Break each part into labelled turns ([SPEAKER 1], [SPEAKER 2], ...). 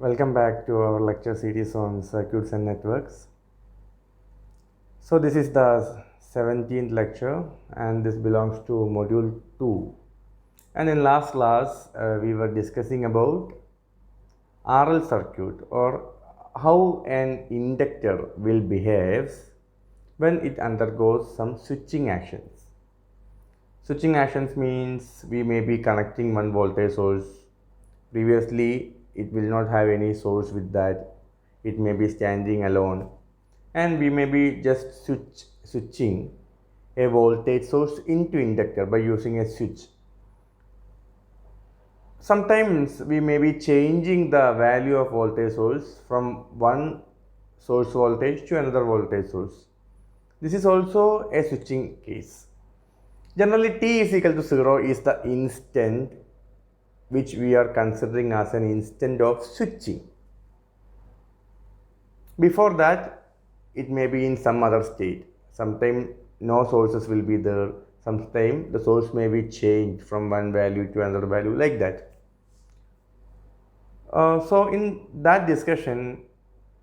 [SPEAKER 1] Welcome back to our lecture series on circuits and networks. So this is the 17th lecture and this belongs to module 2. And in last class we were discussing about RL circuit or how an inductor will behave when it undergoes some switching actions. Switching actions means we may be connecting one voltage source. Previously, it will not have any source with that. It may be standing alone, and we may be just switching a voltage source into inductor by using a switch. Sometimes we may be changing the value of voltage source from one source voltage to another voltage source. This is also a switching case. Generally, t is equal to 0 is the instant which we are considering as an instant of switching. Before that, it may be in some other state. Sometimes no sources will be there. Sometimes the source may be changed from one value to another value, like that. So in that discussion,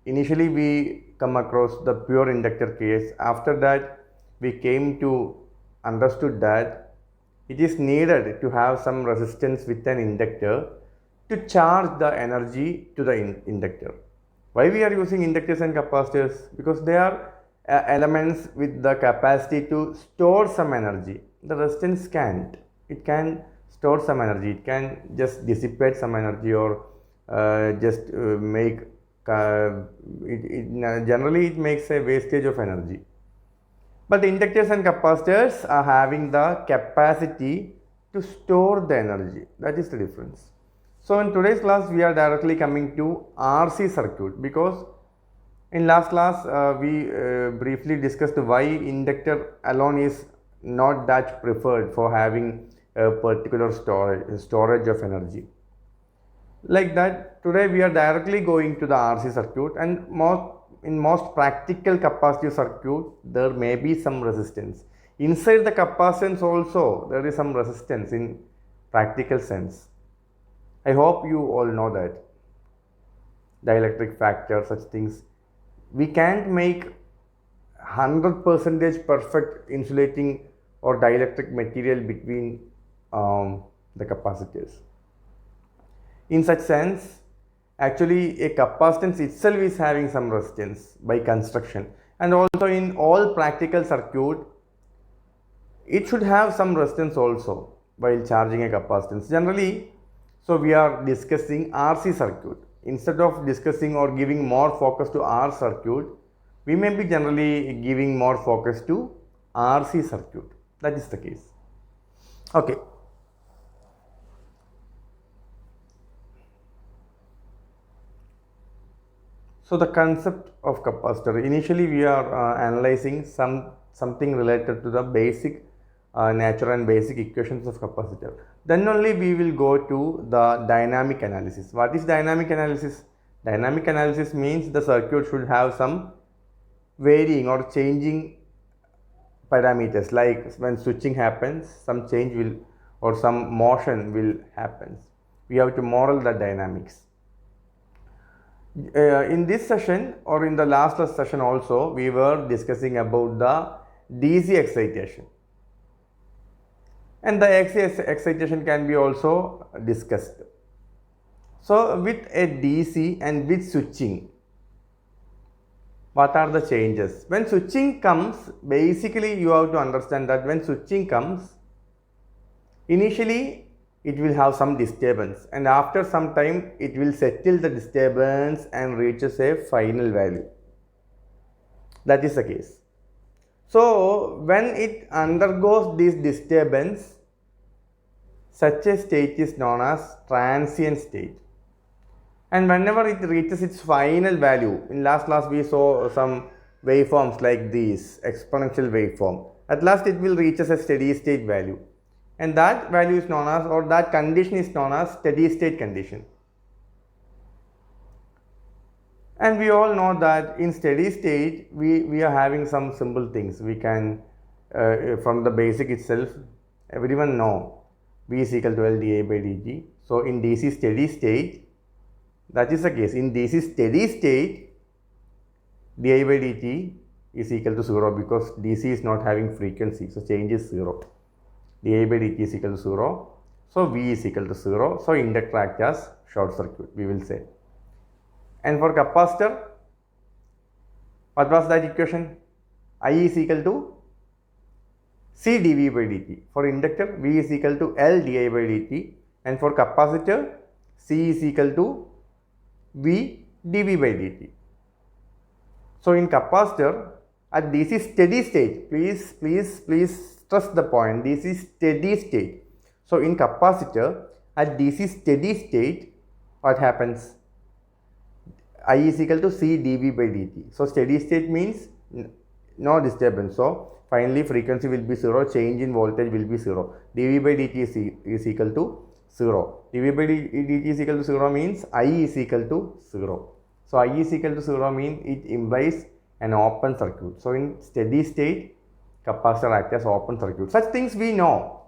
[SPEAKER 1] initially we come across the pure inductor case. After that, we came to understood that it is needed to have some resistance with an inductor to charge the energy to the inductor. Why we are using inductors and capacitors? Because they are elements with the capacity to store some energy. The resistance can't. It can store some energy. It can just dissipate some energy or just make generally it makes a wastage of energy. But inductors and capacitors are having the capacity to store the energy. That is the difference. So in today's class, we are directly coming to RC circuit because in last class we briefly discussed why inductor alone is not that preferred for having a particular storage of energy. Like that, today we are directly going to the RC circuit, and in most practical capacitive circuit there may be some resistance. Inside the capacitance also there is some resistance in practical sense. I hope you all know that. Dielectric factor, such things. We can't make 100% perfect insulating or dielectric material between the capacitors. In such sense, actually a capacitance itself is having some resistance by construction, and also in all practical circuit it should have some resistance also while charging a capacitance generally. So we are discussing RC circuit. Instead of discussing or giving more focus to R circuit, we may be generally giving more focus to RC circuit. That is the case. Okay. So the concept of capacitor, initially we are analyzing something related to the basic nature and basic equations of capacitor. Then only we will go to the dynamic analysis. What is dynamic analysis? Dynamic analysis means the circuit should have some varying or changing parameters, like when switching happens, some change will or some motion will happen. We have to model the dynamics. In this session or in the last session also, we were discussing about the DC excitation, and the AC excitation can be also discussed. So with a DC and with switching, what are the changes? When switching comes, basically you have to understand that when switching comes, initially it will have some disturbance, and after some time it will settle the disturbance and reaches a final value. That is the case. So when it undergoes this disturbance, such a state is known as transient state. And whenever it reaches its final value, in last class we saw some waveforms like these, exponential waveform. At last it will reach as a steady state value. And that value is known as, or that condition is known as steady state condition. And we all know that in steady state we are having some simple things. We can from the basic itself, everyone know V is equal to L dI by dt. So in DC steady state, That is the case. In DC steady state, di by dt is equal to 0 because DC is not having frequency. So change is 0. Di by dt is equal to 0. So V is equal to 0. So inductor acts as short circuit, we will say. And for capacitor, what was that equation? I is equal to C dV by dt. For inductor, V is equal to L di by dt. And for capacitor, C is equal to V dV by dt. So in capacitor, at DC steady state, please stress the point, DC steady state. So in capacitor, at DC steady state, what happens? I is equal to C dV by dt. So steady state means no disturbance. So finally frequency will be 0, change in voltage will be 0. dV by dt is equal to 0. dV by dt is equal to 0 means I is equal to 0. So I is equal to 0 means it implies an open circuit. So in steady state, capacitor acts as open circuit. Such things we know.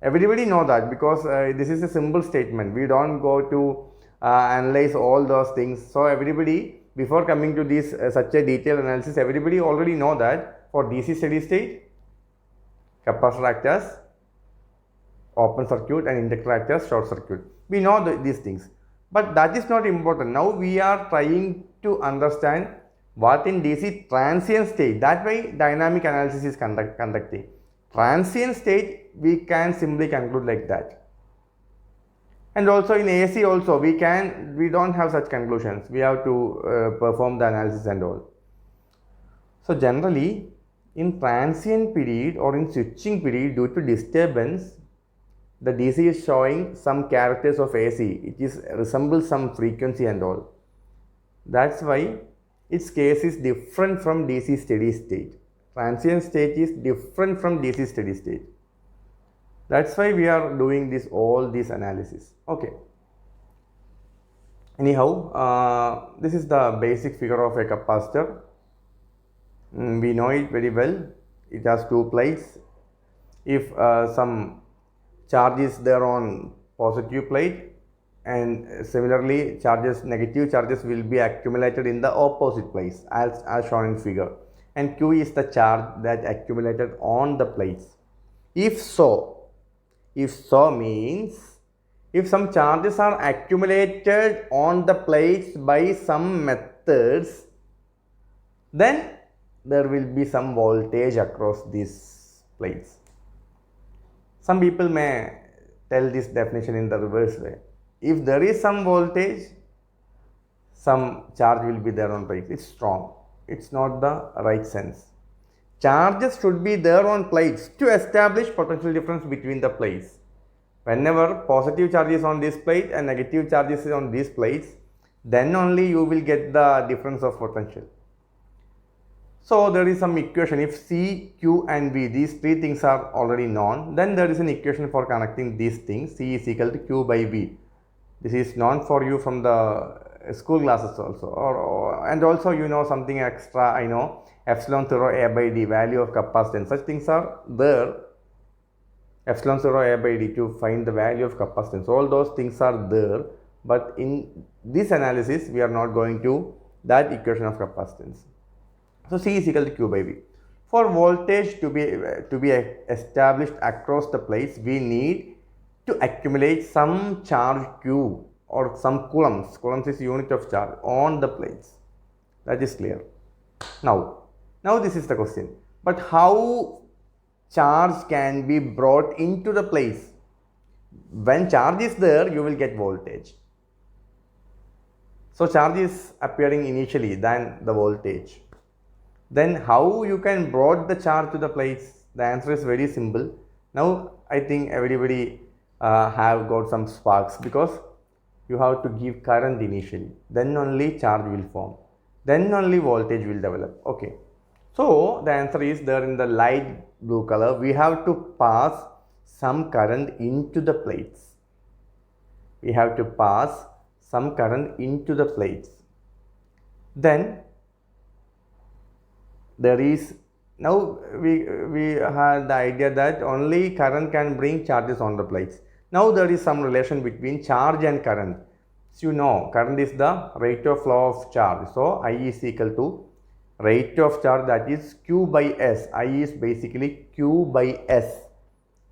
[SPEAKER 1] Everybody know that because this is a simple statement. We don't go to analyze all those things. So everybody, before coming to this such a detailed analysis, everybody already know that for DC steady state, capacitor acts as open circuit and inductor acts as short circuit. We know these things. But that is not important. Now we are trying to understand what in DC transient state. That way dynamic analysis is conducting. Transient state, we can simply conclude like that. And also in AC also, we don't have such conclusions. We have to perform the analysis and all. So generally, in transient period or in switching period, due to disturbance, the DC is showing some characters of AC. It resembles some frequency and all. That's why its case is different from DC steady state. Transient state is different from DC steady state. That's why we are doing all this analysis. Okay. Anyhow, this is the basic figure of a capacitor. We know it very well. It has two plates. If some charge is there on positive plate, and similarly negative charges will be accumulated in the opposite plates as shown in figure, and Q is the charge that accumulated on the plates. If so means if some charges are accumulated on the plates by some methods, then there will be some voltage across these plates. Some people may tell this definition in the reverse way. If there is some voltage, some charge will be there on plates. It's strong. It's not the right sense. Charges should be there on plates to establish potential difference between the plates. Whenever positive charge is on this plate and negative charge is on these plates, then only you will get the difference of potential. So there is some equation. If C, Q and V, these three things are already known, then there is an equation for connecting these things. C is equal to Q by V. This is known for you from the school classes also. And also you know something extra, I know, epsilon 0 A by D, value of capacitance. Such things are there. Epsilon 0 A by D to find the value of capacitance. All those things are there. But in this analysis, we are not going to that equation of capacitance. So C is equal to Q by V. For voltage to be established across the plates, we need to accumulate some charge Q or some coulombs. Coulombs is unit of charge on the plates. That is clear. Now this is the question. But how charge can be brought into the plates? When charge is there, you will get voltage. So charge is appearing initially than the voltage. Then how you can brought the charge to the plates? The answer is very simple. Now I think everybody have got some sparks, because you have to give current initially. Then only charge will form. Then only voltage will develop. Okay. So the answer is there in the light blue color. We have to pass some current into the plates. We have to pass some current into the plates. Then there is, now we had the idea that only current can bring charges on the plates. Now there is some relation between charge and current. So you know current is the rate of flow of charge. So I is equal to rate of charge, that is Q by S. I is basically Q by S,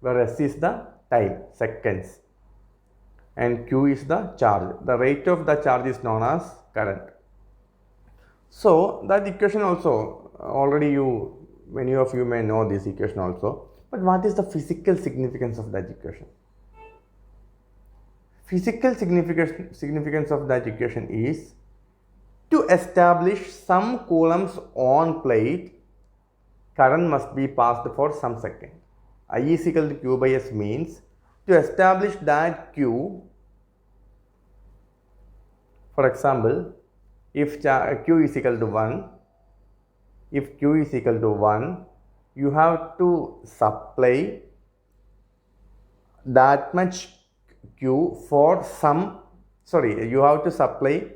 [SPEAKER 1] where S is the time, seconds, and Q is the charge. The rate of the charge is known as current. So that equation also already many of you may know this equation also. But what is the physical significance of that equation? Physical significance of that equation is to establish some coulombs on plate, current must be passed for some second. I is equal to Q by S means to establish that Q, for example, if Q is equal to 1, if Q is equal to 1, you have to supply that much Q for some, you have to supply,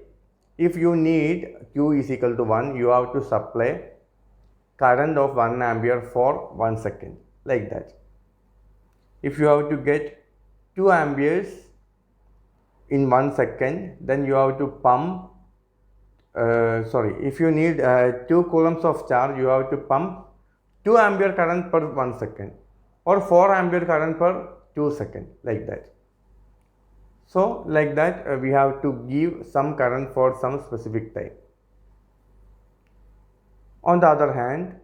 [SPEAKER 1] if you need Q is equal to 1, you have to supply current of 1 ampere for 1 second, like that. If you have to get 2 amperes in 1 second, then you have to pump, if you need 2 coulombs of charge, you have to pump 2 ampere current per 1 second or 4 ampere current per 2 seconds, like that. So like that we have to give some current for some specific time. On the other hand,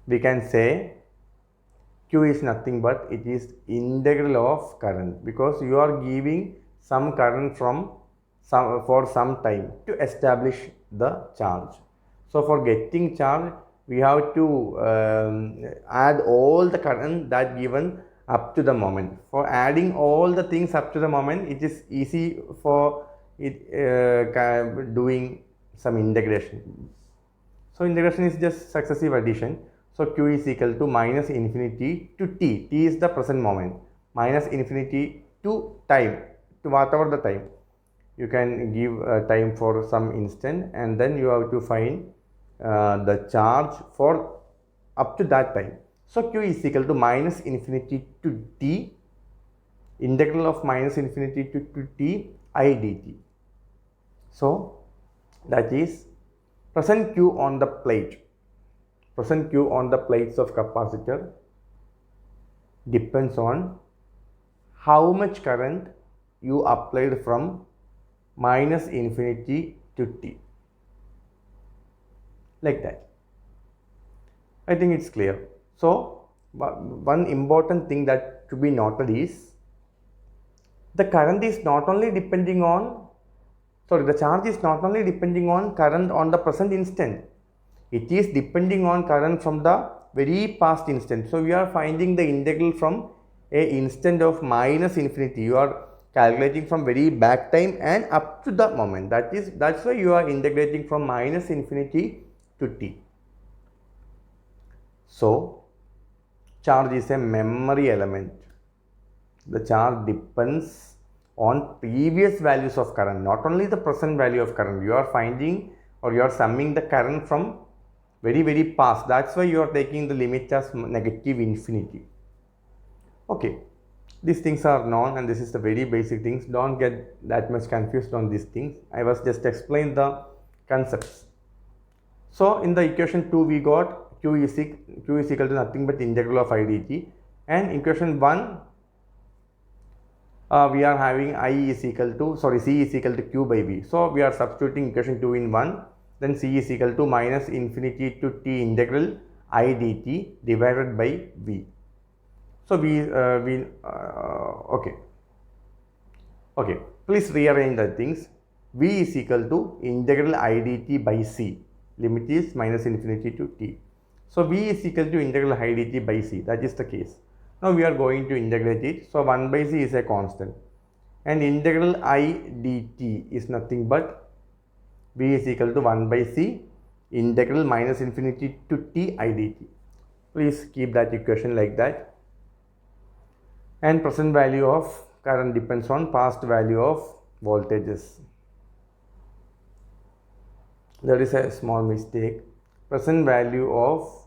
[SPEAKER 1] we can say Q is nothing but it is integral of current, because you are giving some current for some time to establish the charge. So for getting charge, we have to add all the current that given up to the moment. For adding all the things up to the moment, it is easy for it doing some integration. So integration is just successive addition. So Q is equal to minus infinity to t. T is the present moment. Minus infinity to time, to whatever the time. You can give time for some instant, and then you have to find the charge for up to that time. So Q is equal to minus infinity to t, integral of minus infinity to t I dt. So that is present Q on the plate. Present Q on the plates of capacitor depends on how much current you applied from minus infinity to t, like that. I think it's clear. So one important thing that to be noted is the current is not only depending on, the charge is not only depending on current on the present instant, it is depending on current from the very past instant. So we are finding the integral from a instant of minus infinity. You are calculating from very back time and up to the moment. That's why you are integrating from minus infinity to t. So charge is a memory element. The charge depends on previous values of current, not only the present value of current. You are finding or you are summing the current from very past. That's why you are taking the limit as negative infinity. Okay, these things are known, and this is the very basic things. Don't get that much confused on these things. I was just explain the concepts. So in the equation 2 we got Q is equal to nothing but integral of I dt, and equation 1 we are having C is equal to Q by V. So we are substituting equation 2 in 1. Then C is equal to minus infinity to t integral I dt divided by V. So okay. Please rearrange the things. V is equal to integral I dt by C. Limit is minus infinity to t. So V is equal to integral I dt by C. That is the case. Now we are going to integrate it. So 1 by C is a constant, and integral I dt is nothing but V is equal to 1 by C integral minus infinity to t I dt. Please keep that equation like that. And present value of current depends on past value of voltages. There is a small mistake. Present value of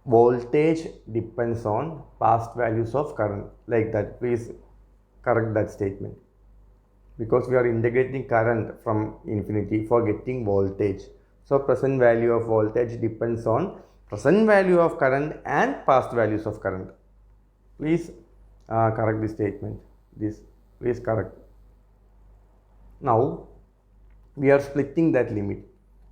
[SPEAKER 1] voltage depends on past values of current, like that. Please correct that statement. because we are integrating current from infinity for getting voltage. So present value of voltage depends on present value of current and past values of current. Please correct this statement. This please correct. Now we are splitting that limit.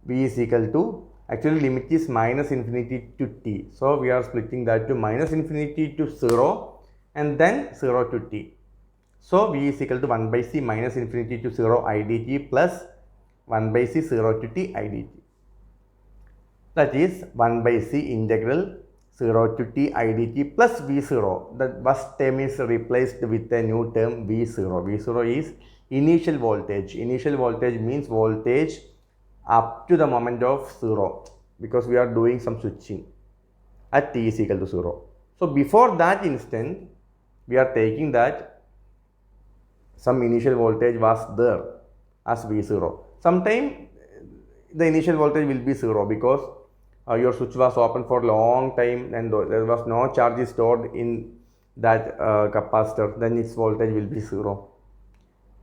[SPEAKER 1] V is equal to, actually limit is minus infinity to t. So we are splitting that to minus infinity to 0 and then 0 to t. So V is equal to 1 by c minus infinity to 0 I dt plus 1 by c 0 to t I dt. That is 1 by c integral 0 to t I dt plus V0. The first term is replaced with a new term V0. V0 is initial voltage. Initial voltage means voltage up to the moment of 0, because we are doing some switching at t is equal to 0. So before that instant, we are taking that some initial voltage was there as V0. Sometime the initial voltage will be 0 because your switch was open for a long time and there was no charge stored in that capacitor, then its voltage will be 0.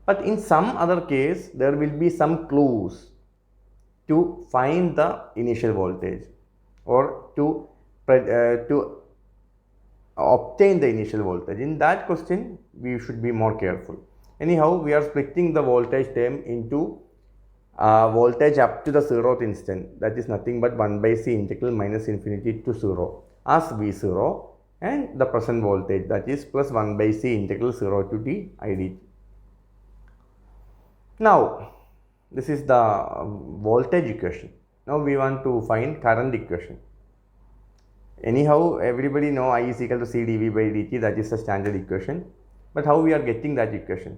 [SPEAKER 1] But in some other case, there will be some clues to find the initial voltage or to obtain the initial voltage. In that question, we should be more careful. Anyhow, we are splitting the voltage term into voltage up to the 0th instant, that is nothing but 1 by c integral minus infinity to 0 as V0, and the present voltage, that is plus 1 by c integral 0 to t I dt. Now this is the voltage equation. Now we want to find current equation. Anyhow, everybody know I is equal to c dv by dt, that is the standard equation. But how we are getting that equation?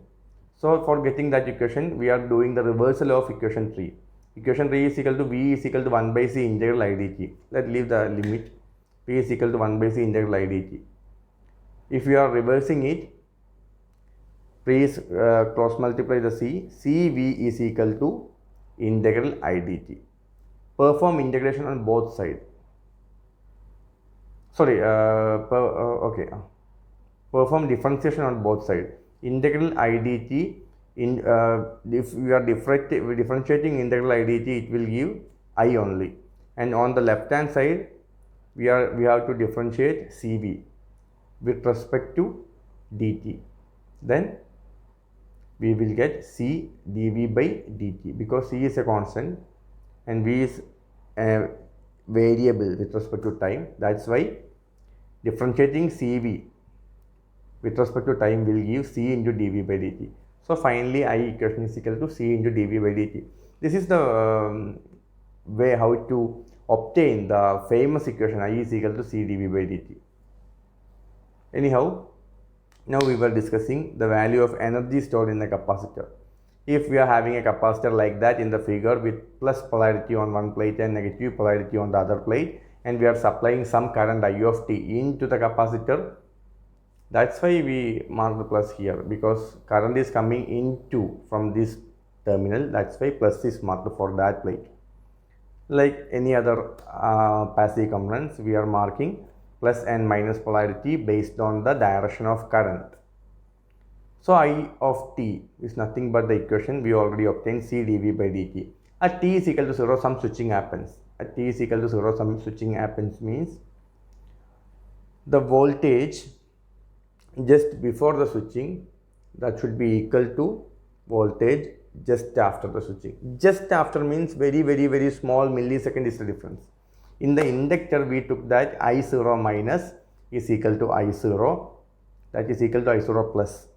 [SPEAKER 1] So for getting that equation, we are doing the reversal of equation 3. Equation 3 is equal to V is equal to 1 by c integral I dt. Let's leave the limit. P is equal to 1 by c integral I dt. If we are reversing it, please cross multiply the c. Cv is equal to integral I dt. Perform integration on both sides. Sorry, okay. Perform differentiation on both sides. Integral I dt, if we are differentiating integral I dt, it will give I only. And on the left hand side, we have to differentiate Cv with respect to dt. Then we will get C dv by dt, because C is a constant and V is a variable with respect to time. That's why differentiating Cv with respect to time will give C into dv by dt. So finally I equation is equal to C into dv by dt. This is the way how to obtain the famous equation I is equal to C dv by dt. Anyhow, now we were discussing the value of energy stored in the capacitor. If we are having a capacitor like that in the figure with plus polarity on one plate and negative polarity on the other plate, and we are supplying some current I of t into the capacitor, that's why we mark the plus here, because current is coming into from this terminal. That's why plus is marked for that plate. Like any other passive components, we are marking plus and minus polarity based on the direction of current. So I of t is nothing but the equation we already obtained, C dv by dt. At t is equal to 0, some switching happens. At t is equal to 0, some switching happens means the voltage just before the switching, that should be equal to voltage just after the switching. Just after means very small millisecond is the difference. In the inductor, we took that I0 minus is equal to I0, that is equal to I0 plus.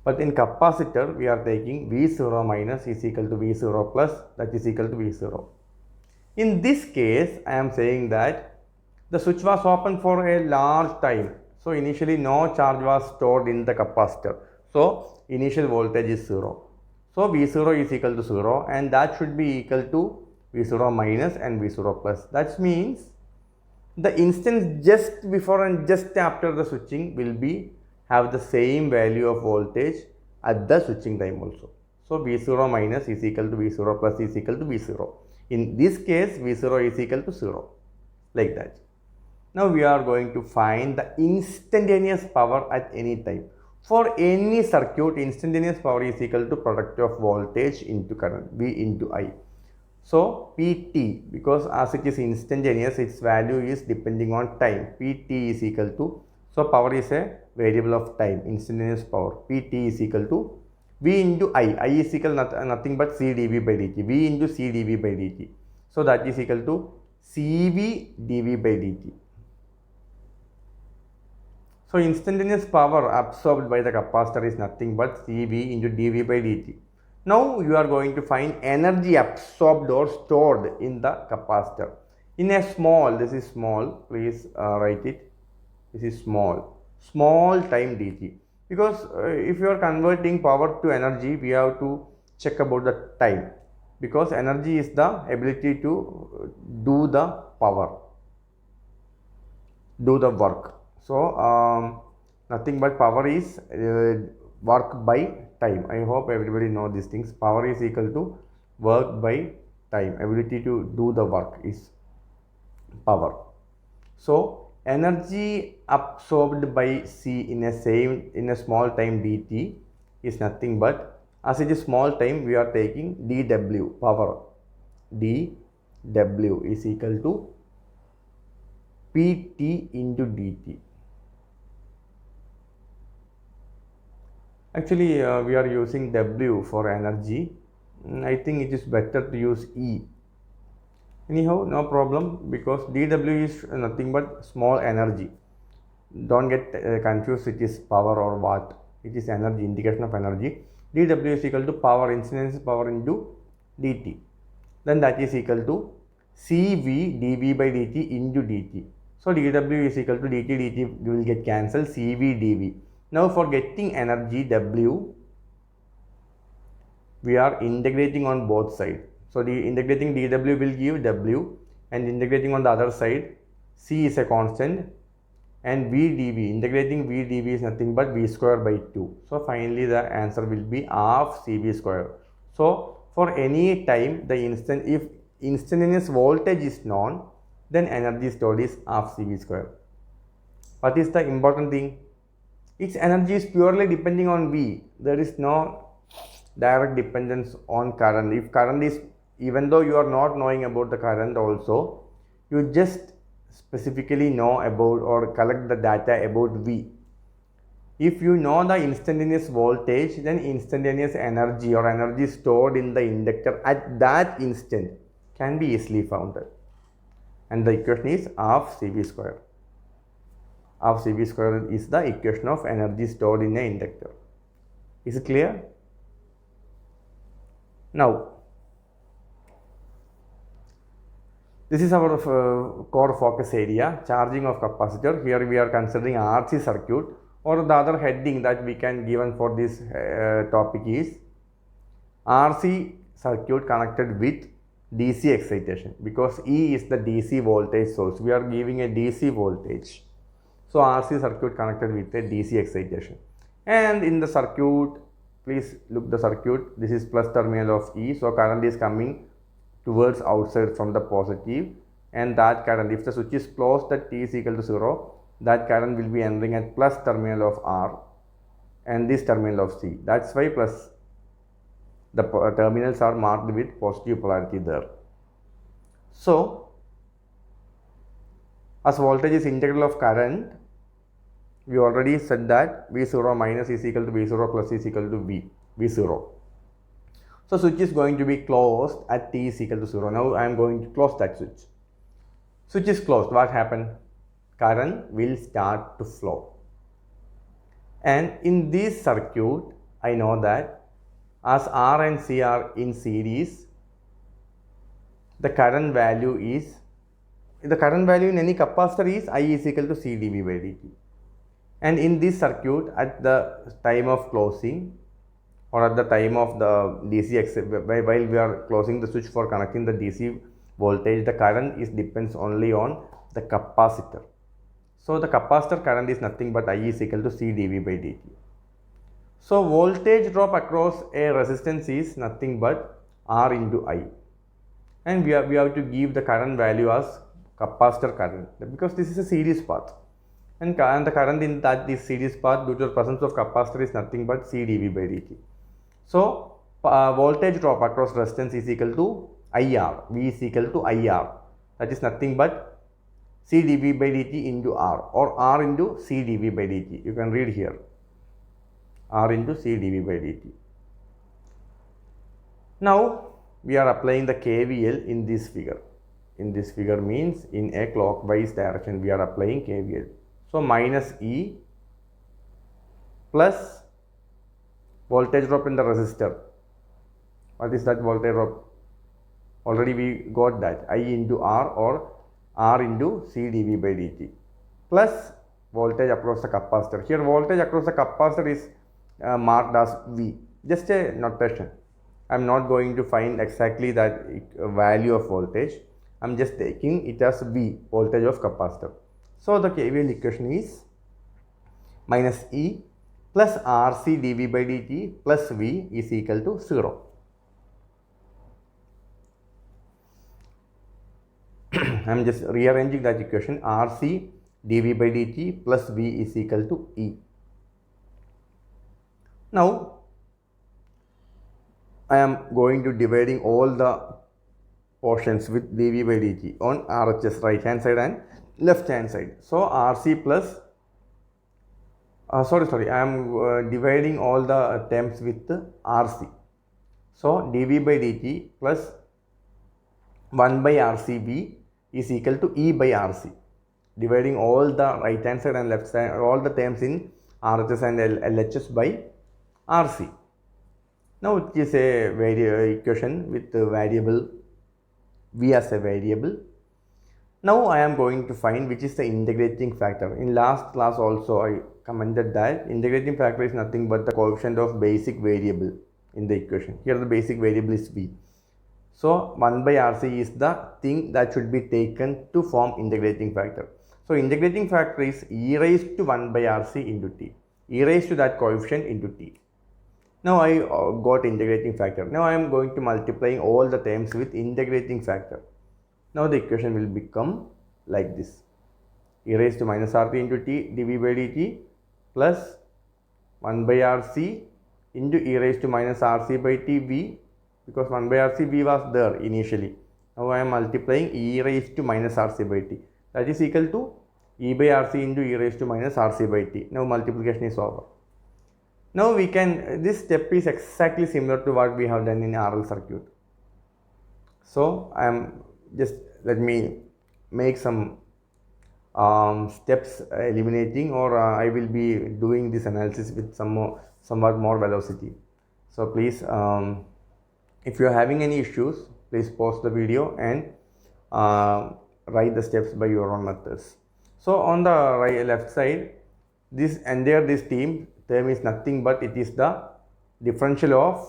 [SPEAKER 1] But in capacitor, we are taking V0 minus is equal to V0 plus, that is equal to V0. In this case, I am saying that the switch was open for a large time. So initially no charge was stored in the capacitor. So initial voltage is 0. So V0 is equal to 0, and that should be equal to V0 minus and V0 plus. That means the instance just before and just after the switching will have the same value of voltage at the switching time also. So V0 minus is equal to V0 plus is equal to V0. In this case, V0 is equal to 0, like that. Now we are going to find the instantaneous power at any time. For any circuit, instantaneous power is equal to product of voltage into current, V into I. So Pt, because as it is instantaneous, its value is depending on time. Pt is equal to, so power is a variable of time, instantaneous power. Pt is equal to V into I. I is equal nothing but C dV by dt. V into C dV by dt. So that is equal to CV dV by dt. So instantaneous power absorbed by the capacitor is nothing but CV into dV by dt. Now you are going to find energy absorbed or stored in the capacitor. In a small, this is small, please write it. This is small time dt. Because if you are converting power to energy, we have to check about the time. Because energy is the ability to do the power, do the work. So nothing but power is work by time. I hope everybody know these things. Power is equal to work by time. Ability to do the work is power. So energy absorbed by C in a small time dt is nothing but, as it is small time, we are taking dW power. dW is equal to Pt into dt. Actually, we are using W for energy. I think it is better to use E. Anyhow, no problem, because dW is nothing but small energy. Don't get confused, it is power or watt. It is energy, indication of energy. dW is equal to power, instantaneous power into dt. Then that is equal to CV dV by dt into dt. So dW is equal to dt will get cancelled, CV dV. Now for getting energy W, we are integrating on both sides. So integrating dW will give W, and integrating on the other side, C is a constant, and V dV, integrating V dV is nothing but V square by 2. So finally the answer will be half CV square. So for any time, if instantaneous voltage is known, then energy stored is half CV square. What is the important thing? Its energy is purely depending on V. There is no direct dependence on current. If current is, even though you are not knowing about the current also, you just specifically know about or collect the data about V. If you know the instantaneous voltage, then instantaneous energy or energy stored in the inductor at that instant can be easily found. And the equation is half CV square. Half CV square is the equation of energy stored in an inductor. Is it clear? Now, this is our core focus area, charging of capacitor. Here we are considering RC circuit, or the other heading that we can given for this topic is RC circuit connected with DC excitation, because E is the DC voltage source. We are giving a DC voltage. So RC circuit connected with a DC excitation. And in the circuit, please look the circuit. This is plus terminal of E. So current is coming towards outside from the positive, and that current, if the switch is closed at T is equal to 0, that current will be entering at plus terminal of R and this terminal of C. That's why plus, the terminals are marked with positive polarity there. So as voltage is integral of current, we already said that V0 minus is equal to V0 plus is equal to V0. So switch is going to be closed at T is equal to 0. Now I am going to close that switch. Switch is closed. What happened? Current will start to flow. And in this circuit, I know that as R and C are in series, the current value in any capacitor is I is equal to C dV by dt. And in this circuit, at the time of closing, or at the time of the DC while we are closing the switch for connecting the DC voltage, the current depends only on the capacitor. So the capacitor current is nothing but I is equal to C dV by dt. So voltage drop across a resistance is nothing but R into I. And we have to give the current value as capacitor current, because this is a series path. and the current in that this series path due to the presence of capacitor is nothing but C dV by dt. So voltage drop across resistance is equal to IR. V is equal to IR. That is nothing but C dV by dt into R, or R into C dV by dt. You can read here, R into C dV by dt. Now we are applying the KVL in this figure. In this figure means in a clockwise direction we are applying KVL. So minus E plus voltage drop in the resistor. What is that voltage drop? Already we got that, I into R or R into C dV by dt, plus voltage across the capacitor. Here voltage across the capacitor is marked as V, just a notation. I am not going to find exactly that value of voltage. I am just taking it as V, voltage of capacitor. So the KVL equation is minus E plus RC dV by dt plus V is equal to 0. I am just rearranging that equation. RC dV by dt plus V is equal to E. Now I am going to dividing all the portions with dV by dt on RHS, right hand side and left hand side. So RC plus I am dividing all the terms with RC. So dV by dt plus 1 by RCV is equal to E by RC. Dividing all the right hand side and left side, all the terms in RHS and LHS by RC. Now it is a equation with the variable V as a variable. Now I am going to find which is the integrating factor. In last class also I commented that integrating factor is nothing but the coefficient of basic variable in the equation. Here the basic variable is V. So 1 by RC is the thing that should be taken to form integrating factor. So integrating factor is e raised to 1 by RC into t, e raised to that coefficient into t. Now I got integrating factor. Now I am going to multiplying all the terms with integrating factor. Now the equation will become like this: e raised to minus RT into t dV by dt plus 1 by RC into e raised to minus RC by t V, because 1 by RC V was there initially. Now I am multiplying e raised to minus RC by t, that is equal to e by RC into e raised to minus RC by t. Now multiplication is over. Now we can, this step is exactly similar to what we have done in RL circuit. So I am just, let me make some steps eliminating, or I will be doing this analysis with somewhat more velocity. So please, if you are having any issues, please pause the video and write the steps by your own methods. So on the left side, this term is nothing but it is the differential of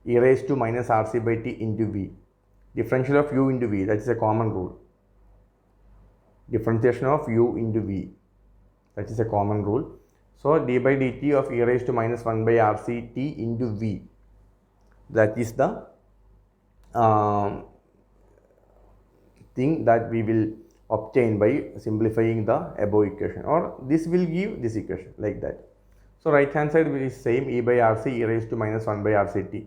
[SPEAKER 1] e raised to minus RC by t into V. Differential of u into V, that is a common rule. Differentiation of u into V, that is a common rule. So d by dt of e raised to minus 1 by RC t into V, that is the thing that we will obtain by simplifying the above equation, or this will give this equation like that. So right hand side will be same, e by RC e raised to minus 1 by RC t,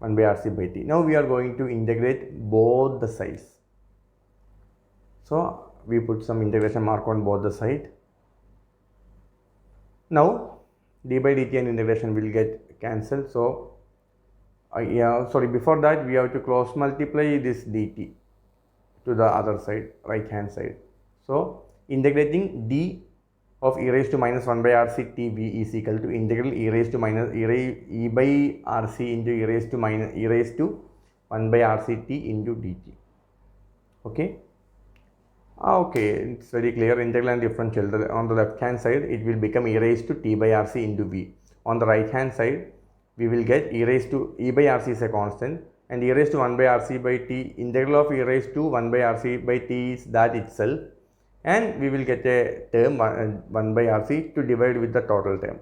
[SPEAKER 1] 1 by RC by t. Now we are going to integrate both the sides. So we put some integration mark on both the side. Now d by dt and integration will get cancelled. So before that we have to cross multiply this dt to the other side, right hand side. So integrating d of e raised to minus 1 by RC t V is equal to integral e raised to minus e by RC into e raised to 1 by RC t into dt. Okay. Okay, it's very clear. Integral and differential. On the left hand side it will become e raised to t by RC into V. On the right hand side we will get e raised to e by RC is a constant, and e raised to 1 by RC by t, integral of e raised to 1 by RC by t is that itself, and we will get a term 1 by RC to divide with the total term.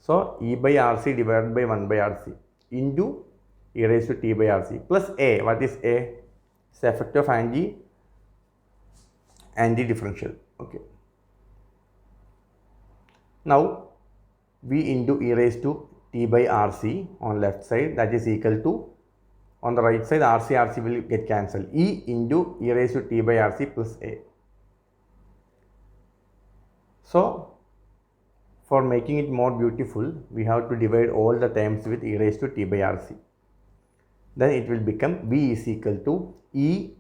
[SPEAKER 1] So e by RC divided by 1 by RC into e raised to t by RC plus a. What is a? It's the effect of anti-differential. Okay. Now V into e raised to t by RC on left side, that is equal to, on the right side RC will get cancelled, E into e raised to t by RC plus A. So for making it more beautiful, we have to divide all the terms with e raised to t by RC. Then it will become V is equal to E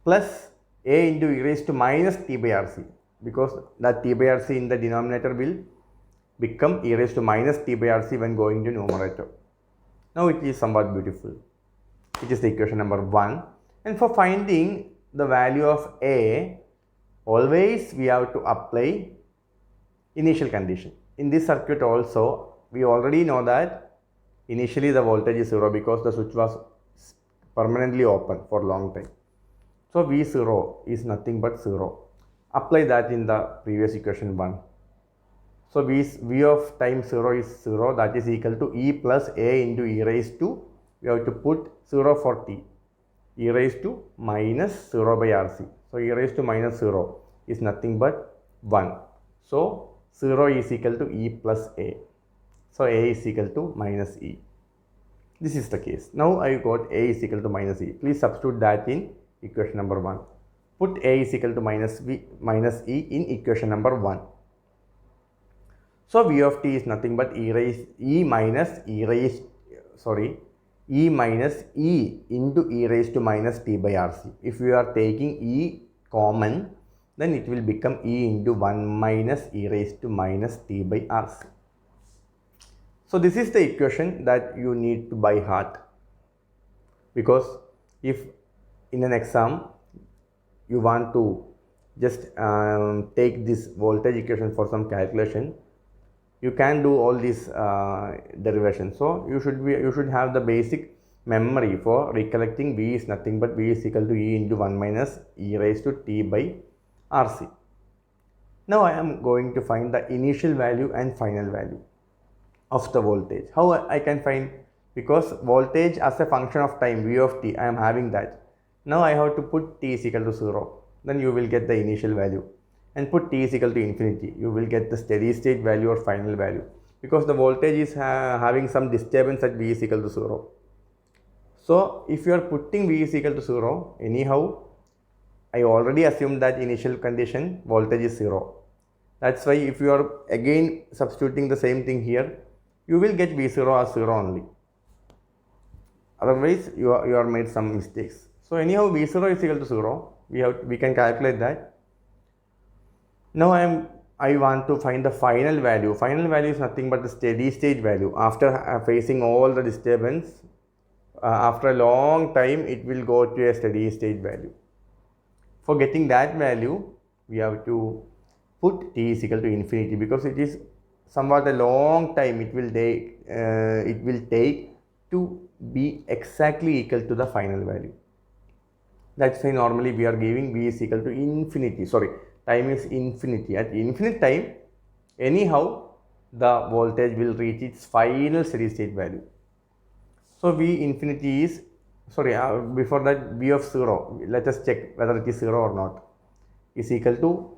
[SPEAKER 1] plus A into e raised to minus t by RC, because that t by RC in the denominator will become e raised to minus t by RC when going to numerator. Now it is somewhat beautiful. It is the equation number 1. And for finding the value of A, always we have to apply initial condition. In this circuit also, we already know that initially the voltage is 0 because the switch was permanently open for a long time. So V0 is nothing but 0. Apply that in the previous equation 1. So V of time 0 is 0, that is equal to E plus A into e raised to, we have to put 0 for t, e raised to minus 0 by RC. So e raised to minus 0 is nothing but 1. So 0 is equal to E plus A. So A is equal to minus E. This is the case. Now I got A is equal to minus E. Please substitute that in equation number 1. Put A is equal to minus E in equation number 1. So V of t is nothing but E minus E into e raised to minus t by RC. If you are taking E common, then it will become E into 1 minus e raised to minus t by RC. So this is the equation that you need to by heart, because if in an exam you want to just take this voltage equation for some calculation, you can do all these derivations. So you should have the basic memory for recollecting V is nothing but V is equal to E into 1 minus e raised to t by RC. Now I am going to find the initial value and final value of the voltage. How I can find? Because voltage as a function of time, V of t, I am having that. Now I have to put t is equal to 0. Then you will get the initial value. And put t is equal to infinity. You will get the steady state value or final value. Because the voltage is having some disturbance at V is equal to 0. So if you are putting V is equal to 0, anyhow, I already assumed that initial condition voltage is 0. That's why if you are again substituting the same thing here, you will get V0 as 0 only. Otherwise, you are made some mistakes. So anyhow, V0 is equal to 0. We can calculate that. Now I want to find the final value. Final value is nothing but the steady state value. After facing all the disturbance, after a long time, it will go to a steady state value. For getting that value, we have to put t is equal to infinity, because it is somewhat a long time it will take to be exactly equal to the final value. That's why normally we are giving V is equal to infinity. Time is infinity. At infinite time, anyhow, the voltage will reach its final steady state value. So V infinity is, before that, V of 0, let us check whether it is 0 or not, is equal to,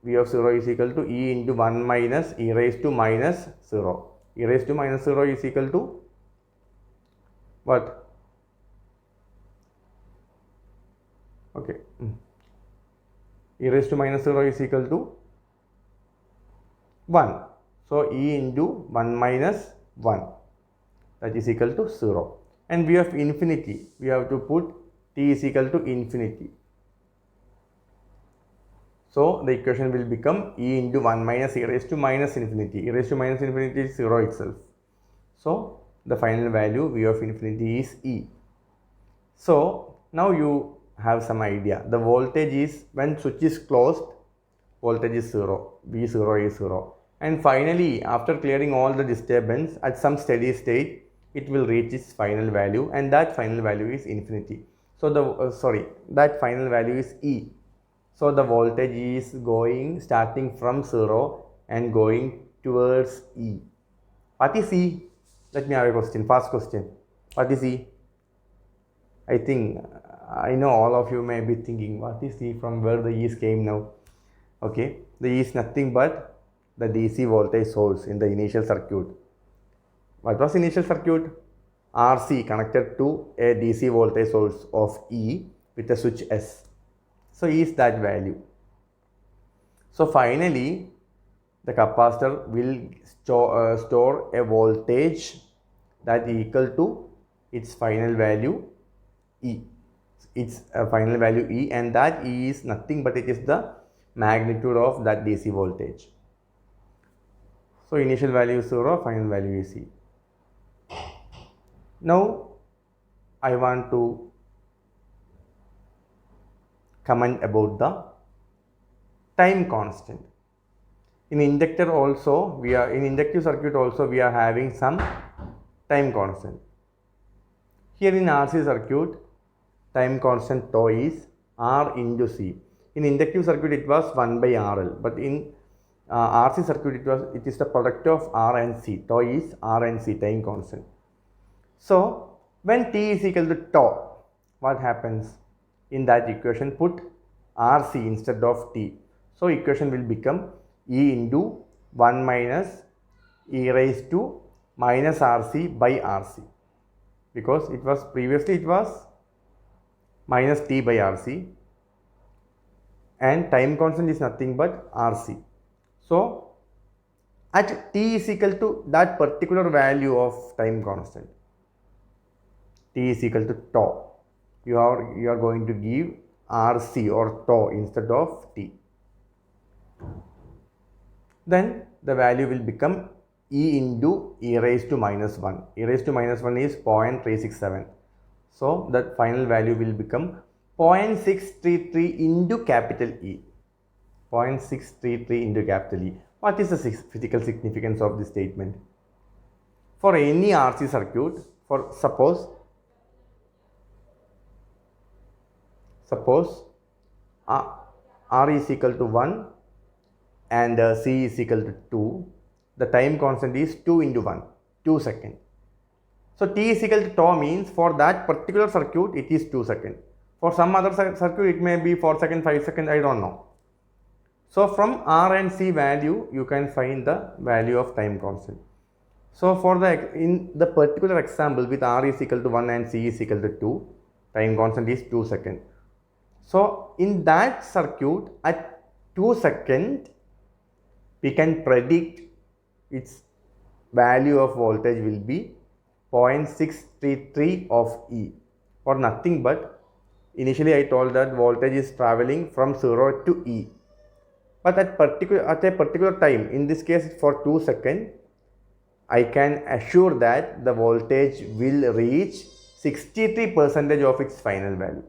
[SPEAKER 1] V of 0 is equal to E into 1 minus e raised to minus 0. E raised to minus 0 is equal to what? Okay. E raised to minus 0 is equal to 1. So E into 1 minus 1, that is equal to 0. And V of infinity, we have to put t is equal to infinity. So the equation will become E into 1 minus e raised to minus infinity. E raised to minus infinity is 0 itself. So the final value V of infinity is E. So now you have some idea. The voltage is, when switch is closed, voltage is 0. V0 is 0. And finally, after clearing all the disturbance, at some steady state, it will reach its final value, and that final value is infinity. So that final value is E. So the voltage is starting from 0 and going towards E. What is E? Let me have a question, fast question. What is E? I think I know all of you may be thinking, what is E, from where the E's came now? Okay, the E is nothing but the DC voltage source in the initial circuit. What was initial circuit? RC connected to a DC voltage source of E with a switch S. So E is that value. So finally, the capacitor will store a voltage that equal to its final value E. Its final value E, and that E is nothing but it is the magnitude of that DC voltage. So initial value is 0, final value is E. Now I want to comment about the time constant. In inductor also in inductive circuit also we are having some time constant. Here in RC circuit, time constant tau is R into C. In inductive circuit it was 1 by RL, but in RC circuit it is the product of R and C. Tau is R and C, time constant. So when T is equal to tau, what happens? In that equation put RC instead of T. So equation will become E into 1 minus E raised to minus RC by RC, because it was previously it was minus T by RC, and time constant is nothing but RC. So at T is equal to that particular value of time constant, T is equal to tau, you are going to give RC or tau instead of T. Then the value will become E into E raised to minus 1. E raised to minus 1 is 0.367. So that final value will become 0.633 into capital E. 0.633 into capital E. What is the physical significance of this statement? For any RC circuit, for suppose R is equal to 1 and C is equal to 2, the time constant is 2 into 1, 2 seconds. So T is equal to tau means for that particular circuit it is 2 seconds. For some other circuit it may be 4 seconds, 5 seconds, I don't know. So from R and C value you can find the value of time constant. So for in the particular example with R is equal to 1 and C is equal to 2, time constant is 2 seconds. So in that circuit at 2 seconds we can predict its value of voltage will be 0.633 of E, or nothing but initially I told that voltage is traveling from 0 to E, but at a particular time, in this case for 2 seconds, I can assure that the voltage will reach 63% of its final value.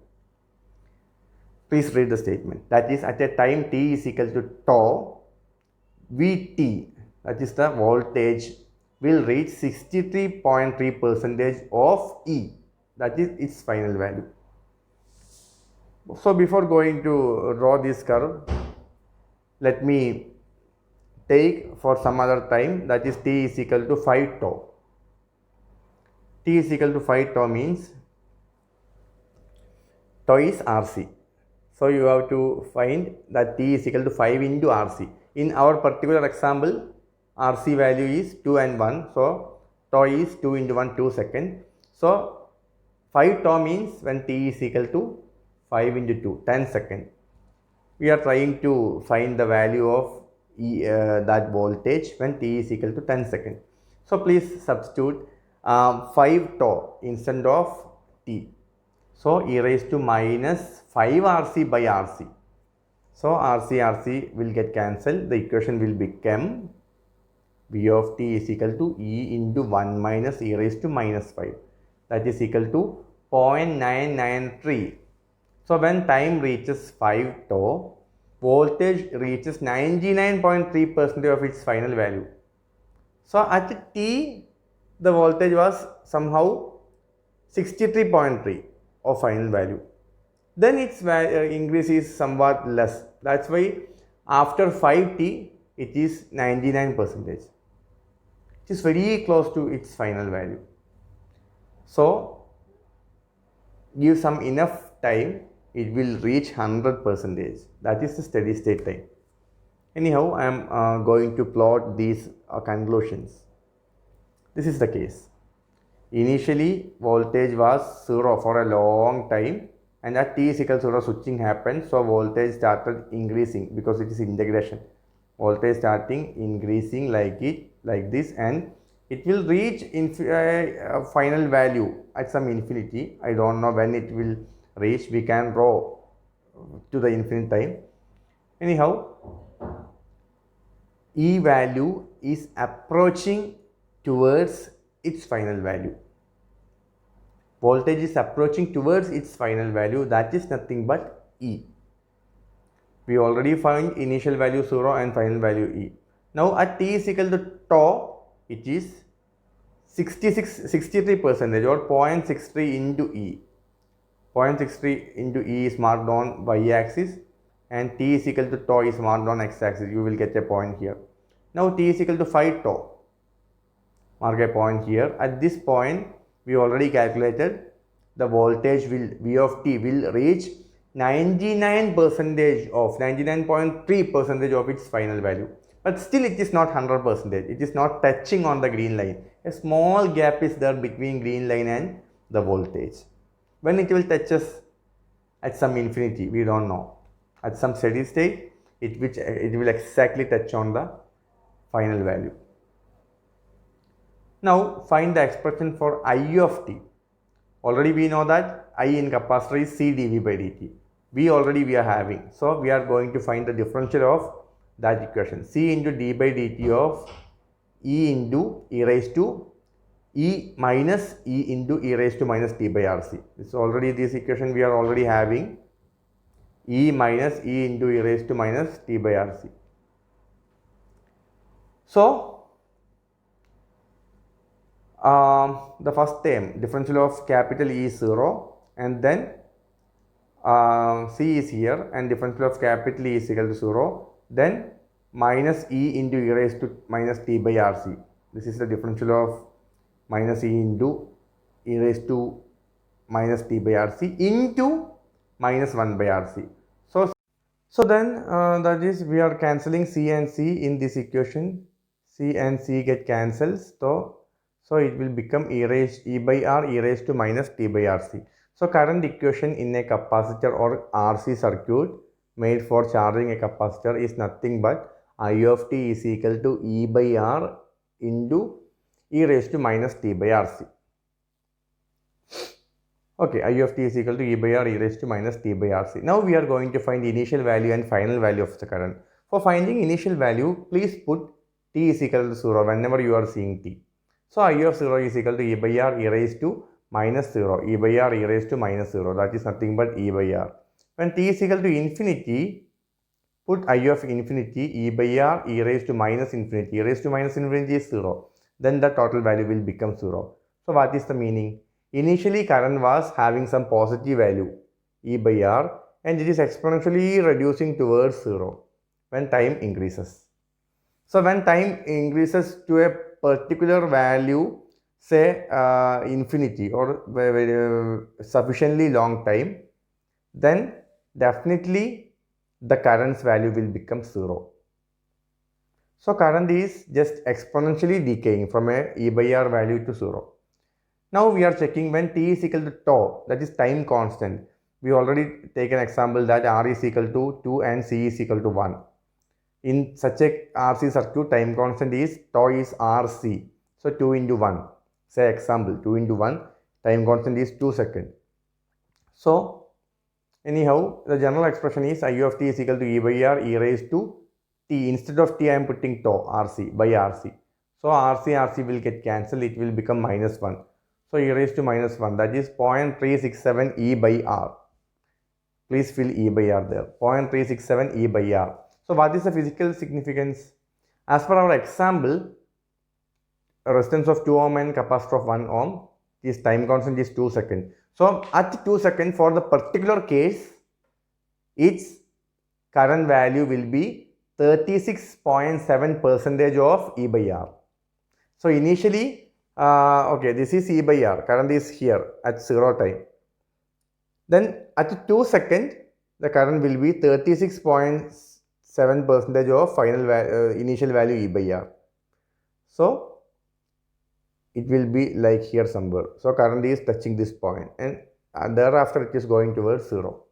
[SPEAKER 1] Please read the statement. That is, at a time T is equal to tau, Vt, that is the voltage, will reach 63.3% of E, that is its final value. So before going to draw this curve, let me take for some other time, that is T is equal to 5 tau. T is equal to 5 tau means tau is RC. So you have to find that T is equal to 5 into RC. In our particular example, RC value is 2 and 1. So tau is 2 into 1, 2 seconds. So 5 tau means when T is equal to 5 into 2, 10 seconds. We are trying to find the value of that voltage when T is equal to 10 seconds. So please substitute 5 tau instead of T. So e raised to minus 5 RC by RC. So RC will get cancelled. The equation will become V of t is equal to E into 1 minus e raised to minus 5. That is equal to 0.993. So when time reaches 5 tau, voltage reaches 99.3% of its final value. So at t, the voltage was somehow 63.3 of final value. Then its increase is somewhat less. That's why after 5t, it is 99%. It is very close to its final value. So give some enough time, it will reach 100%. That is the steady state time. Anyhow, I am going to plot these conclusions. This is the case. Initially, voltage was 0 for a long time, and at t is equal to 0, switching happened, so voltage started increasing because it is integration. Voltage starting increasing like this, and it will reach a final value at some infinity. I don't know when it will reach. We can draw to the infinite time. Anyhow, E value is approaching towards its final value. Voltage is approaching towards its final value, that is nothing but E. We already found initial value 0 and final value E. Now at t is equal to tau, it is 63% or 0.63 into E. 0.63 into E is marked on y-axis, and t is equal to tau is marked on x-axis. You will get a point here. Now t is equal to 5 tau. Mark a point here. At this point, we already calculated the voltage will V of t will reach 99.3% of its final value. But still it is not 100%. It is not touching on the green line. A small gap is there between green line and the voltage. When it will touch us at some infinity, we don't know. At some steady state, it will exactly touch on the final value. Now find the expression for I of t. Already we know that I in capacitor is C dV by dt. We are having. So we are going to find the differential of that equation. C into d by dt of E into e raised to E minus E into e raised to minus t by RC. It's already this equation we are already having. E minus E into e raised to minus t by RC. So the first term, differential of capital E is 0, and then C is here, and differential of capital E is equal to 0, then minus E into e raised to minus t by RC. This is the differential of minus E into e raised to minus t by RC into minus 1 by RC. So then that is we are cancelling C and C in this equation. C and C get cancelled. So it will become E by R e raised to minus t by RC. So current equation in a capacitor or RC circuit made for charging a capacitor is nothing but I of t is equal to E by R into e raised to minus t by RC. Okay, I of t is equal to E by R e raised to minus t by RC. Now we are going to find initial value and final value of the current. For finding initial value, please put t is equal to 0 whenever you are seeing t. So I of 0 is equal to E by R e raised to minus 0. E by R e raised to minus 0. That is nothing but E by R. When t is equal to infinity, put I of infinity E by R e raised to minus infinity. E raised to minus infinity is 0. Then the total value will become 0. So what is the meaning? Initially current was having some positive value E by R, and it is exponentially reducing towards 0 when time increases. So when time increases to a particular value, say infinity or sufficiently long time, then definitely the current's value will become 0. So current is just exponentially decaying from a E by R value to 0. Now we are checking when t is equal to tau, that is time constant. We already take an example that R is equal to 2 and C is equal to 1. In such a RC circuit, time constant is tau is RC. So 2 into 1. Say example 2 into 1, time constant is 2 seconds. So anyhow, the general expression is I of t is equal to E by R e raised to t. Instead of t, I am putting tau RC by RC. So RC will get cancelled. It will become minus 1. So e raised to minus 1, that is 0.367 E by R. Please fill E by R there. 0.367 E by R. So what is the physical significance? As per our example, a resistance of 2 ohm and capacitor of 1 ohm, its time constant is 2 seconds. So at 2 seconds for the particular case, its current value will be 36.7% of E by R. So initially, okay, this is E by R, current is here at 0 time. Then at 2 seconds, the current will be 36.7% 7 percentage of initial value E by R. So it will be like here somewhere. So current is touching this point, and thereafter it is going towards 0,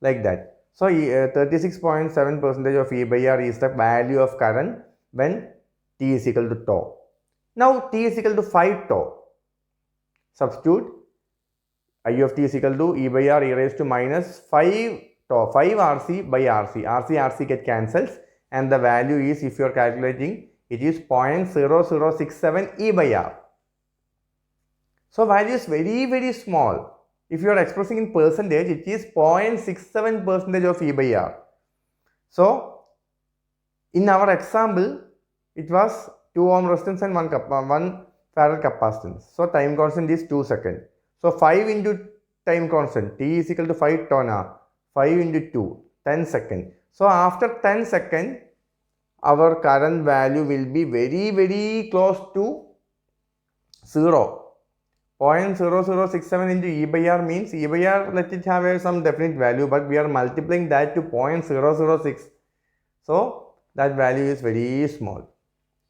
[SPEAKER 1] like that. So 36.7 percentage of E by R is the value of current when T is equal to tau. Now T is equal to 5 tau. Substitute I of T is equal to E by R e raised to minus 5 tau, 5 RC by RC. RC get cancels, and the value is, if you are calculating, it is 0.0067 E by R. So value is very, very small. If you are expressing in percentage, it is 0.67 percentage of E by R. So in our example, it was 2 ohm resistance and 1 farad capacitance. So time constant is 2 seconds. So 5 into time constant, T is equal to 5 tau now. 5 into 2, 10 seconds. So after 10 seconds, our current value will be very, very close to 0. 0.0067 into E by R means, E by R, let it have some definite value, but we are multiplying that to 0.006. So that value is very small,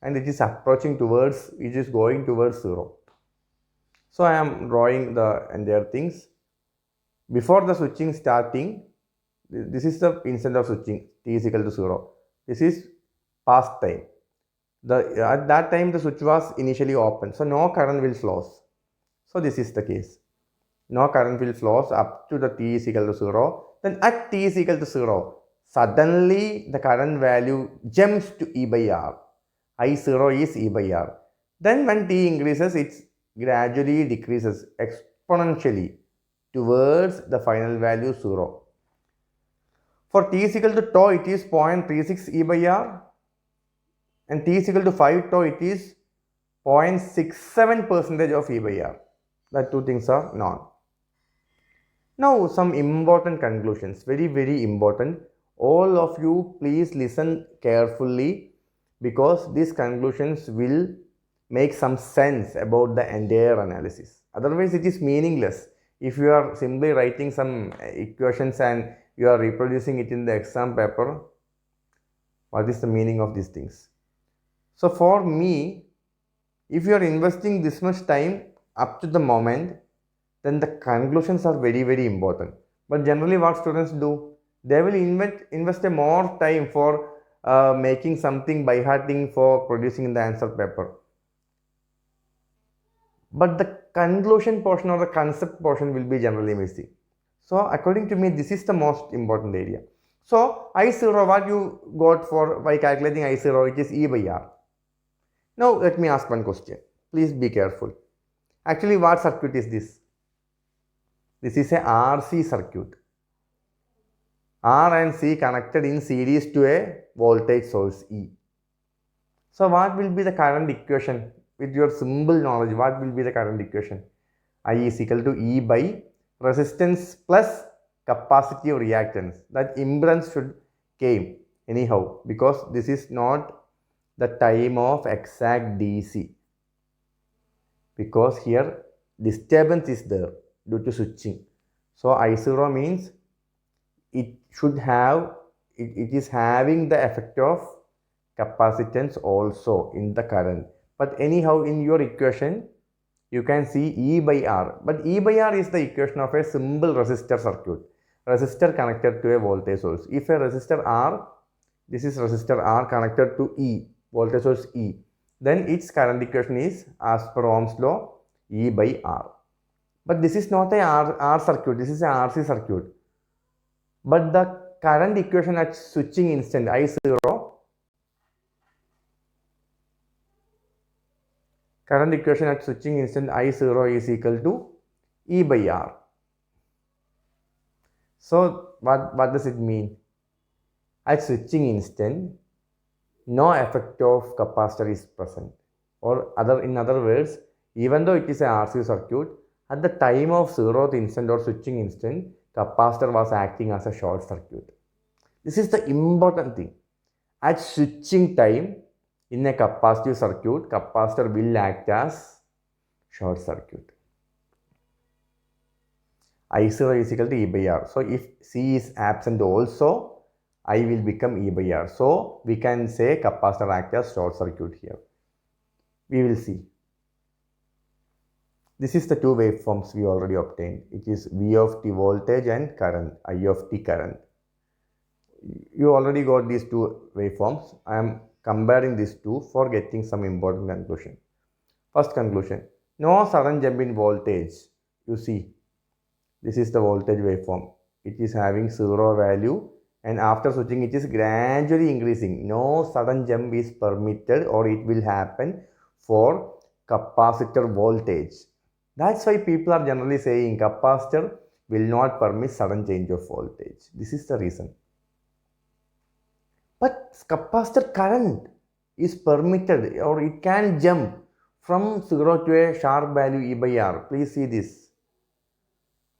[SPEAKER 1] and it is approaching towards, it is going towards 0. So I am drawing the entire things. Before the switching starting, this is the instant of switching, T is equal to 0. This is past time. At that time the switch was initially open, so no current will flows. So this is the case. No current will flows up to the T is equal to 0. Then at T is equal to 0, suddenly the current value jumps to E by R. I0 is E by R. Then when T increases, it gradually decreases exponentially towards the final value 0. For T is equal to tau, it is 0.36 E by R, and T is equal to 5 tau, it is 0.67 percentage of E by R. The two things are known. Now some important conclusions, very, very important. All of you please listen carefully, because these conclusions will make some sense about the entire analysis. Otherwise it is meaningless. If you are simply writing some equations and you are reproducing it in the exam paper, what is the meaning of these things? So for me, if you are investing this much time up to the moment, then the conclusions are very, very important. But generally what students do, they will invest a more time for making something by hearting for producing the answer paper. But the conclusion portion or the concept portion will be generally missing. So according to me, this is the most important area. So I0, what you got for by calculating I0, it is E by R. Now let me ask one question. Please be careful. Actually, what circuit is this? This is a RC circuit. R and C connected in series to a voltage source E. So what will be the current equation? With your simple knowledge, what will be the current equation? I is equal to E by resistance plus capacitive reactance. That impedance should came anyhow, because this is not the time of exact DC, because here disturbance is there due to switching. So I0 means it should have, it is having the effect of capacitance also in the current. But anyhow, in your equation, you can see E by R. But E by R is the equation of a simple resistor circuit. Resistor connected to a voltage source. If a resistor R, this is resistor R connected to E, voltage source E, then its current equation is, as per Ohm's law, E by R. But this is not a R circuit, this is a RC circuit. But the current equation at switching instant I0, current equation at switching instant I0 is equal to E by R. So what does it mean? At switching instant, no effect of capacitor is present. Or in other words, even though it is a RC circuit, at the time of 0th instant or switching instant, capacitor was acting as a short circuit. This is the important thing. At switching time, in a capacitive circuit, capacitor will act as short circuit. I0 is equal to E by R. So if C is absent also, I will become E by R. So we can say capacitor act as short circuit here. We will see. This is the two waveforms we already obtained. It is V of t voltage and current, I of t current. You already got these two waveforms. I am comparing these two for getting some important conclusion. First conclusion, no sudden jump in voltage. You see, this is the voltage waveform. It is having 0 value, and after switching it is gradually increasing. No sudden jump is permitted, or it will happen for capacitor voltage. That's why people are generally saying capacitor will not permit sudden change of voltage. This is the reason. But capacitor current is permitted, or it can jump from 0 to a sharp value E by R. Please see this.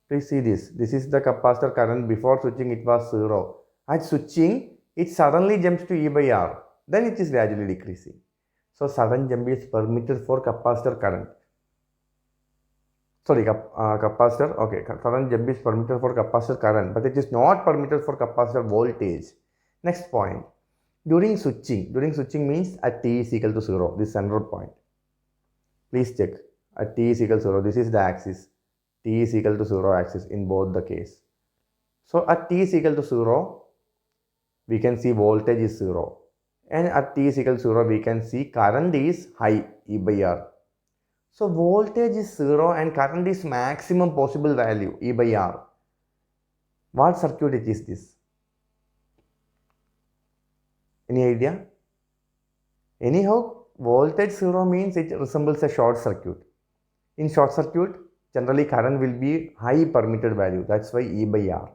[SPEAKER 1] Please see this. This is the capacitor current. Before switching it was 0. At switching, it suddenly jumps to E by R. Then it is gradually decreasing. So sudden jump is permitted for capacitor current. Sorry, capacitor. Okay, sudden jump is permitted for capacitor current, but it is not permitted for capacitor voltage. Next point. During switching means at t is equal to 0. This central point. Please check. At t is equal to 0. This is the axis. T is equal to 0 axis in both the case. So at t is equal to 0, we can see voltage is 0. And at t is equal to 0, we can see current is high, E by R. So voltage is 0 and current is maximum possible value, E by R. What circuit it is this? Any idea? Anyhow, voltage 0 means it resembles a short circuit. In short circuit, generally current will be high permitted value. That's why E by R.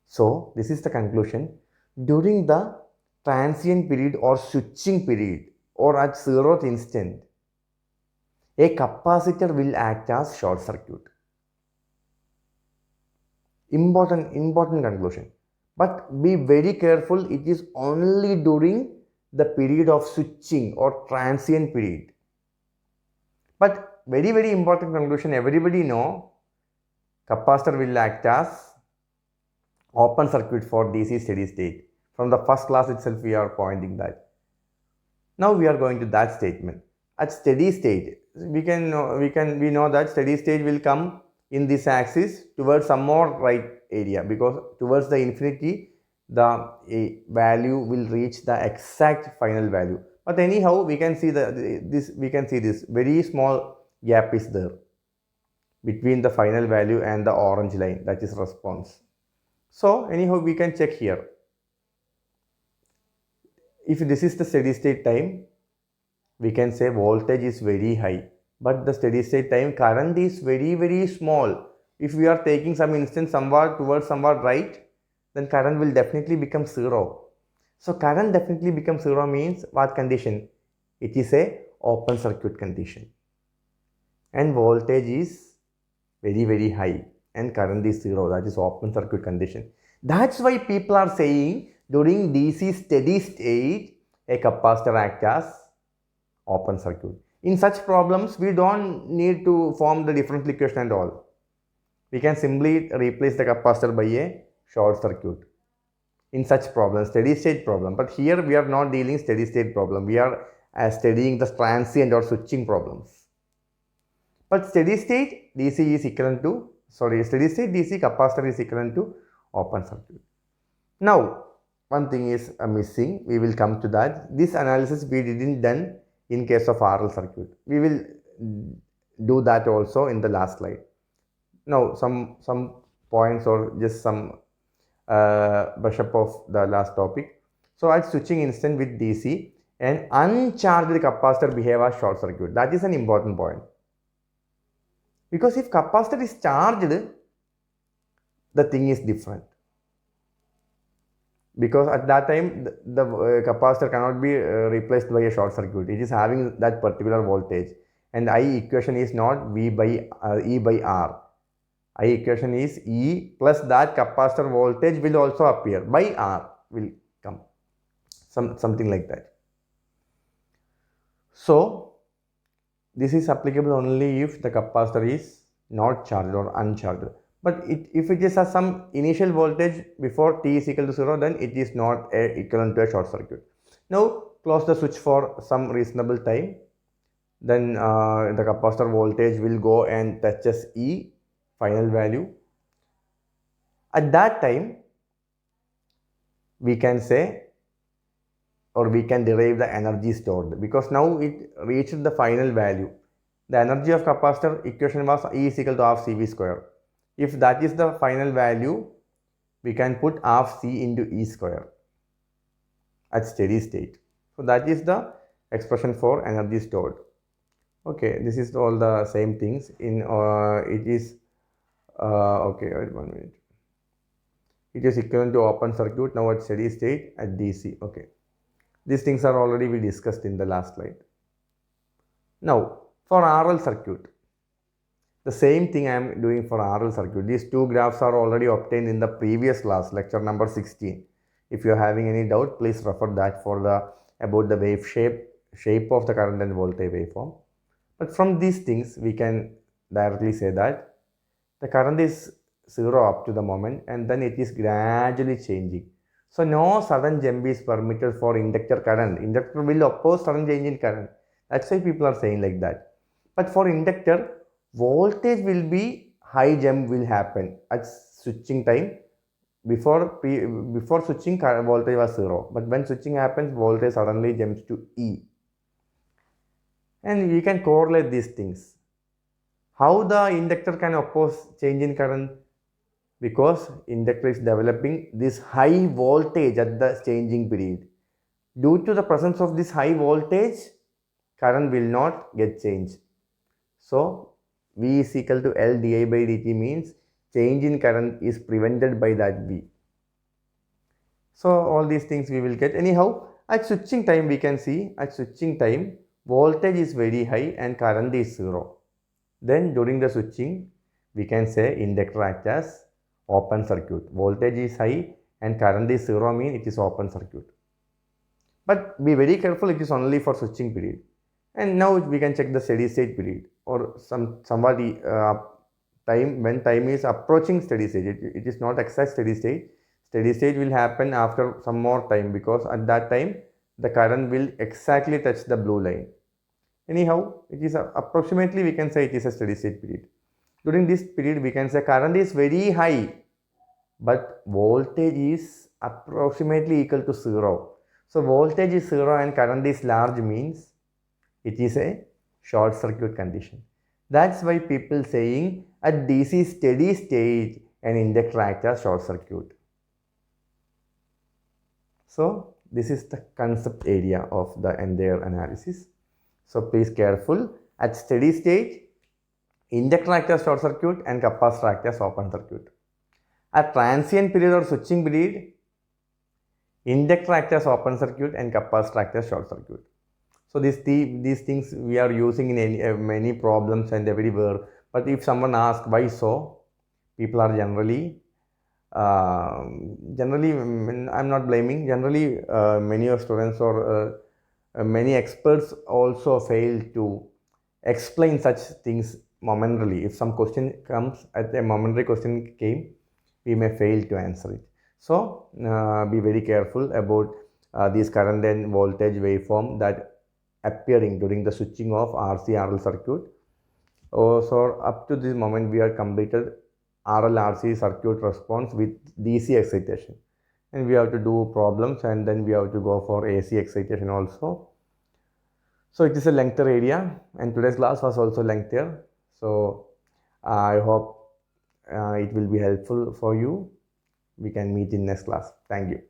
[SPEAKER 1] So this is the conclusion. During the transient period or switching period or at 0th instant, a capacitor will act as short circuit. Important conclusion. But be very careful, it is only during the period of switching or transient period. But very important conclusion, everybody know capacitor will act as open circuit for DC steady state. From the first class itself we are pointing that. Now we are going to that statement. At steady state, we know that steady state will come in this axis towards some more right area, because towards the infinity the value will reach the exact final value. But anyhow, we can see this very small gap is there between the final value and the orange line, that is response. So anyhow, we can check here. If this is the steady state time, we can say voltage is very high, but the steady state time current is very small. If we are taking some instance somewhat right, then current will definitely become 0. So current definitely becomes 0 means what condition? It is a open circuit condition. And voltage is very high and current is 0. That is open circuit condition. That's why people are saying during DC steady state, a capacitor acts as open circuit. In such problems, we don't need to form the differential equation and all. We can simply replace the capacitor by a short circuit. In such problems, steady state problem. But here we are not dealing steady state problem. We are studying the transient or switching problems. But steady state DC is equivalent to, steady state DC capacitor is equivalent to open circuit. Now, one thing is missing. We will come to that. This analysis we didn't done in case of RL circuit. We will do that also in the last slide. Now, some points or just some brush up of the last topic. So, at switching instant with DC, an uncharged capacitor behave as short circuit. That is an important point. Because if capacitor is charged, the thing is different. Because at that time, the capacitor cannot be replaced by a short circuit. It is having that particular voltage. And I equation is not E by R. I equation is E plus that capacitor voltage will also appear by R will come. Something like that. So, this is applicable only if the capacitor is not charged or uncharged. But if it is some initial voltage before t is equal to 0, then it is not equivalent to a short circuit. Now close the switch for some reasonable time. Then the capacitor voltage will go and touches E, final value. At that time, we can say, or we can derive the energy stored, because now it reached the final value. The energy of capacitor equation was E is equal to half CV square. If that is the final value, we can put half C into E square at steady state. So that is the expression for energy stored. Okay, this is all the same things in it is okay, wait 1 minute. It is equivalent to open circuit now at steady state at DC. Okay, these things are already we discussed in the last slide. Now for RL circuit, the same thing I am doing for RL circuit. These two graphs are already obtained in the previous class, lecture number 16. If you are having any doubt, please refer that for the about the wave shape of the current and voltage waveform. But from these things, we can directly say that the current is 0 up to the moment and then it is gradually changing. So no sudden jump is permitted for inductor current. Inductor will oppose sudden change in current. That's why people are saying like that. But for inductor, voltage will be high jump will happen at switching time. Before switching, voltage was 0. But when switching happens, voltage suddenly jumps to E. And we can correlate these things. How the inductor can oppose change in current? Because inductor is developing this high voltage at the changing period. Due to the presence of this high voltage, current will not get changed. So V is equal to L di by dt means change in current is prevented by that V. So all these things we will get. Anyhow, at switching time we can see at switching time voltage is very high and current is 0. Then during the switching we can say inductor acts as open circuit. Voltage is high and current is 0 mean it is open circuit. But be very careful, it is only for switching period. And now we can check the steady state period or somebody time when time is approaching steady state. It is not exact steady state. Steady state will happen after some more time because at that time the current will exactly touch the blue line. Anyhow, it is approximately we can say it is a steady state period. During this period we can say current is very high but voltage is approximately equal to 0. So voltage is 0 and current is large means it is a short circuit condition. That's why people saying at DC steady state an inductor acts as short circuit. So this is the concept area of the entire analysis. So please careful, at steady state inductor acts as short circuit and capacitor acts as open circuit. At transient period or switching period, inductor acts as open circuit and capacitor acts as short circuit. So these things we are using in many problems and everywhere. But if someone asks why so, people are generally I'm not blaming. Generally, many of students or many experts also fail to explain such things momentarily. If some question comes, at a momentary question came, we may fail to answer it. So be very careful about these current and voltage waveform that appearing during the switching of RC-RL circuit. So up to this moment we have completed RL-RC circuit response with DC excitation, and we have to do problems and then we have to go for AC excitation also. So it is a lengthier area and today's class was also lengthier. So I hope it will be helpful for you. We can meet in next class. Thank you.